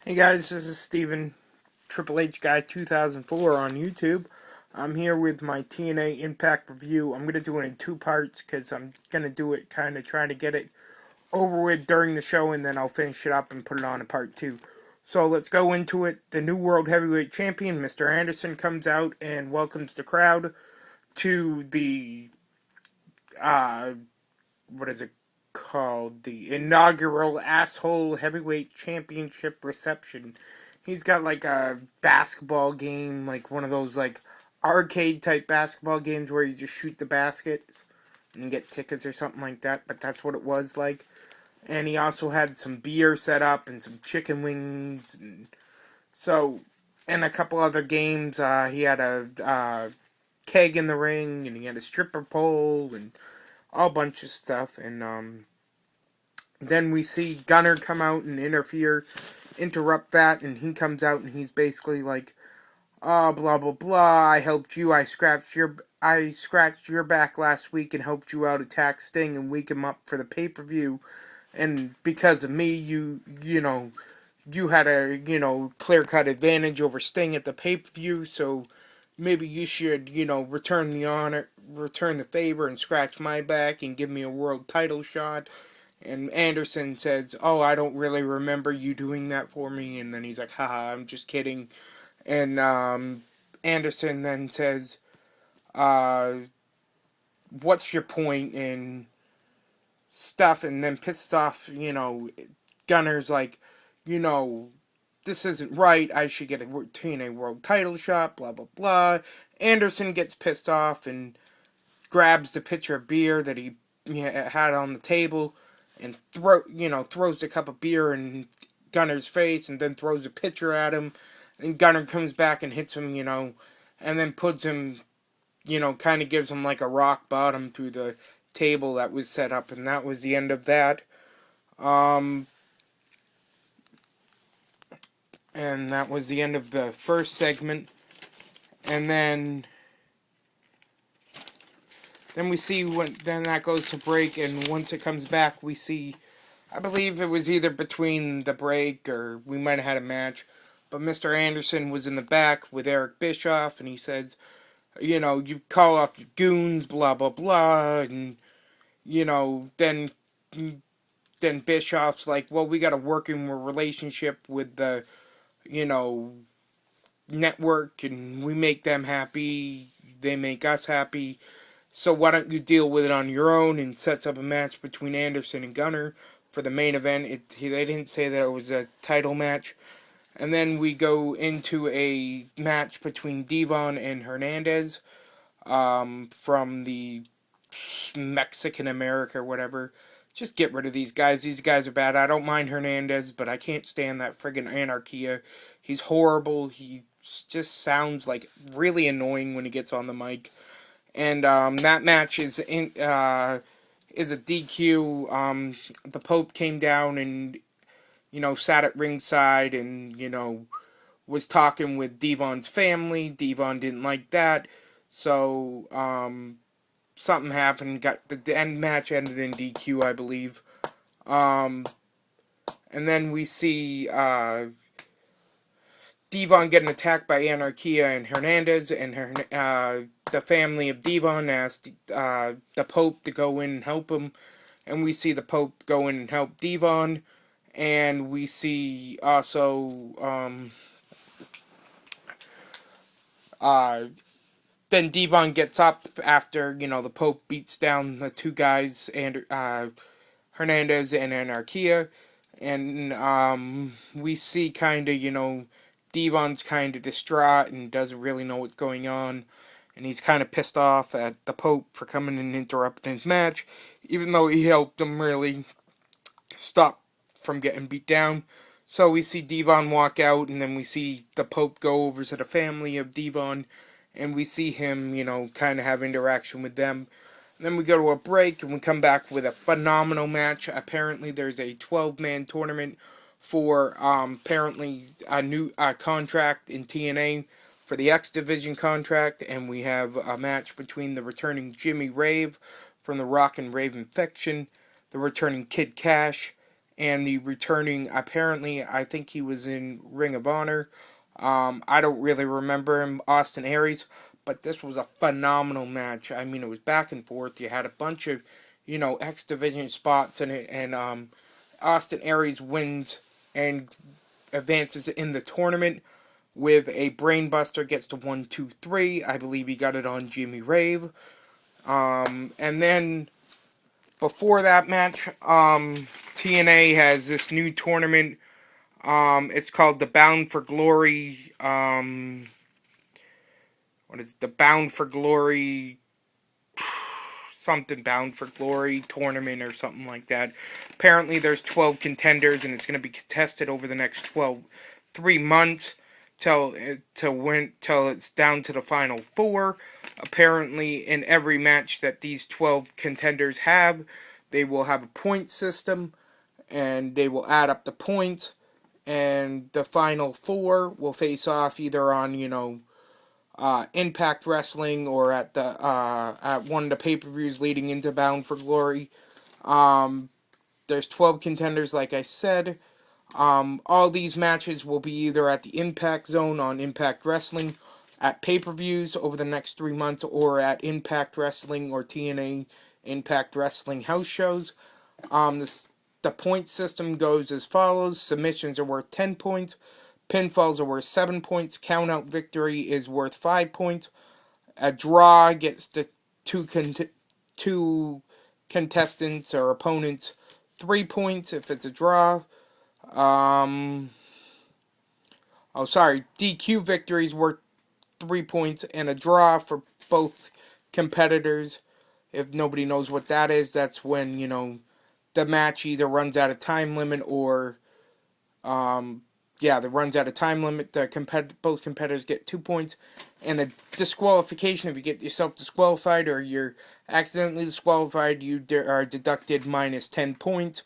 Hey guys, this is Steven, Triple H Guy 2004 on YouTube. I'm here with my TNA Impact review. I'm going to do it in two parts because I'm going to do it kind of trying to get it over with during the show, and then I'll finish it up and put it on in part two. So let's go into it. The new World Heavyweight Champion, Mr. Anderson, comes out and welcomes the crowd to the, uh, what is it called? The inaugural Asshole Heavyweight Championship reception. He's got like a basketball game, like one of those like arcade type basketball games where you just shoot the basket and get tickets or something like that, but that's what it was like. And he also had some beer set up and some chicken wings and a couple other games. He had a keg in the ring, and he had a stripper pole and all bunch of stuff. And then we see Gunner come out and interrupt that, and he comes out and he's basically like, "Oh, blah blah blah. I helped you. I scratched your back last week and helped you out attack Sting and wake him up for the pay-per-view. And because of me, you had a clear-cut advantage over Sting at the pay-per-view. So maybe you should return the favor, and scratch my back and give me a world title shot." And Anderson says, "Oh, I don't really remember you doing that for me." And then he's like, "Haha, I'm just kidding." And Anderson then says, uh, "What's your point?" and stuff. And then pisses off, Gunner's like, you know, "This isn't right. I should get a TNA world title shot, blah, blah, blah." Anderson gets pissed off and grabs the pitcher of beer that he had on the table and throws the cup of beer in Gunner's face, and then throws a pitcher at him. And Gunner comes back and hits him, and then puts him, kind of gives him like a rock bottom through the table that was set up, and that was the end of that. Um, and that was the end of the first segment. And then we see then that goes to break, and once it comes back, we see, I believe it was either between the break or we might have had a match, but Mr. Anderson was in the back with Eric Bischoff, and he says, "You call off your goons, blah blah blah," and then Bischoff's like, "Well, we got a working relationship with the you know network, and we make them happy, they make us happy. So why don't you deal with it on your own?" And sets up a match between Anderson and Gunner for the main event. They didn't say that it was a title match. And then we go into a match between Devon and Hernandez, from the Mexican America or whatever. Just get rid of these guys. These guys are bad. I don't mind Hernandez, but I can't stand that friggin' Anarchia. He's horrible. He just sounds like really annoying when he gets on the mic. And that match is a DQ. The Pope came down and sat at ringside and was talking with Devon's family. Devon didn't like that, so something happened. Got the end match ended in DQ, I believe. Um, and then we see Devon getting attacked by Anarchia and Hernandez, and the family of Devon asked the Pope to go in and help him, and we see the Pope go in and help Devon, and we see also then Devon gets up after the Pope beats down the two guys, and Hernandez and Anarchia, and we see kind of Devon's kind of distraught and doesn't really know what's going on, and he's kind of pissed off at the Pope for coming and interrupting his match, even though he helped him really stop from getting beat down. So we see Devon walk out, and then we see the Pope go over to the family of Devon, and we see him, kind of have interaction with them. And then we go to a break, and we come back with a phenomenal match. Apparently, there's a 12-man tournament for apparently a new contract in TNA for the X Division contract, and we have a match between the returning Jimmy Rave from the Rock and Rave Infection, the returning Kid Cash, and the returning, apparently, I think he was in Ring of Honor. I don't really remember him, Austin Aries, but this was a phenomenal match. I mean, it was back and forth. You had a bunch of, X Division spots in it, and Austin Aries wins and advances in the tournament with a brainbuster, gets to 1, 2, 3. I believe he got it on Jimmy Rave. And then before that match, TNA has this new tournament. It's called the Bound for Glory. What is it? The Bound for Glory, something Bound for Glory tournament or something like that. Apparently, there's 12 contenders, and it's going to be contested over the next 3 months till it's down to the final 4. Apparently, in every match that these 12 contenders have, they will have a point system, and they will add up the points, and the final 4 will face off either on Impact Wrestling or at one of the pay-per-views leading into Bound for Glory. There's 12 contenders, like I said. All these matches will be either at the Impact Zone on Impact Wrestling, at pay-per-views over the next 3 months, or at Impact Wrestling or TNA Impact Wrestling house shows. The point system goes as follows. Submissions are worth 10 points. Pinfalls are worth 7 points. Countout victory is worth 5 points. A draw gets the two contestants or opponents 3 points if it's a draw. DQ victory is worth 3 points, and a draw for both competitors. If nobody knows what that is, that's when, the match either runs out of time limit or, that runs out of time limit. Both competitors get 2 points. And a disqualification, if you get yourself disqualified or you're accidentally disqualified, you are deducted minus 10 points.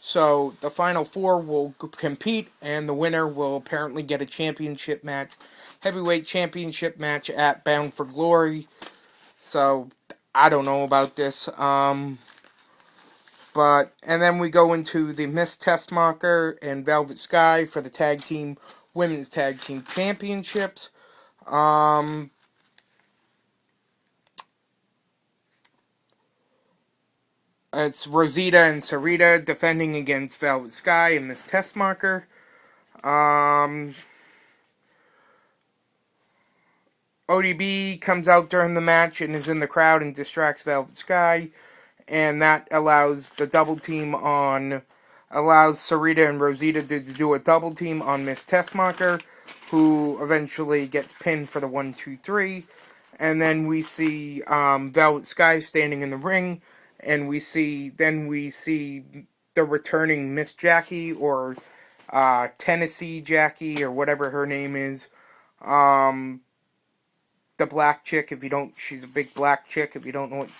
So the final 4 will compete, and the winner will apparently get a championship match, heavyweight championship match at Bound for Glory. So I don't know about this. And then we go into the Miss Testmarker and Velvet Sky for the women's tag team championships. It's Rosita and Sarita defending against Velvet Sky and Miss Testmarker. ODB comes out during the match and is in the crowd and distracts Velvet Sky, and that allows Sarita and Rosita to do a double team on Miss Testmarker, who eventually gets pinned for the 1, 2, 3. And then we see Velvet Sky standing in the ring, and we see the returning Miss Jackie, or Tennessee Jackie, or whatever her name is. The black chick, she's a big black chick, if you don't know what.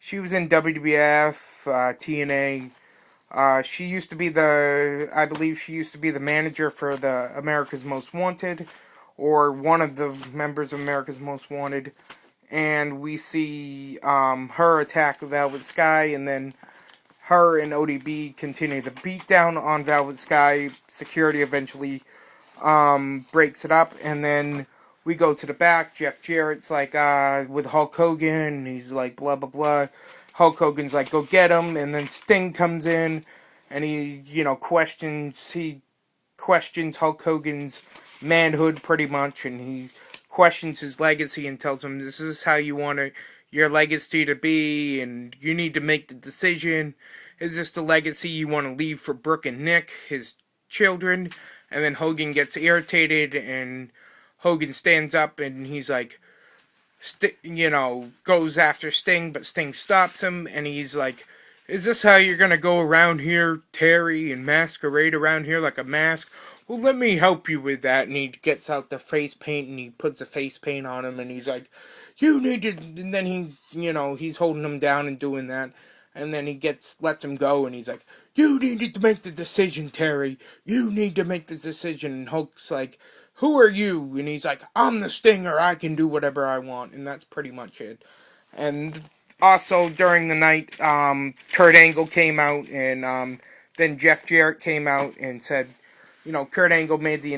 She was in WWF, TNA. She used to be I believe she used to be the manager for the America's Most Wanted, or one of the members of America's Most Wanted. And we see her attack Velvet Sky, and then her and ODB continue the beatdown on Velvet Sky. Security eventually breaks it up, and then we go to the back. Jeff Jarrett's like, with Hulk Hogan, he's like, blah, blah, blah. Hulk Hogan's like, go get him, and then Sting comes in, and he, questions Hulk Hogan's manhood, pretty much, and he questions his legacy and tells him, this is how you want your legacy to be, and you need to make the decision. Is this the legacy you want to leave for Brooke and Nick, his children? And then Hogan gets irritated, and Hogan stands up, and he's like, goes after Sting, but Sting stops him, and he's like, is this how you're gonna go around here, Terry, and masquerade around here like a mask? Well, let me help you with that. And he gets out the face paint, and he puts the face paint on him, and he's like, you need to, and then he, he's holding him down and doing that. And then he lets him go, and he's like, you need to make the decision, Terry. You need to make the decision. And Hulk's like, who are you? And he's like, I'm the Stinger. I can do whatever I want. And that's pretty much it. And also, during the night, Kurt Angle came out, and then Jeff Jarrett came out and said, Kurt Angle made the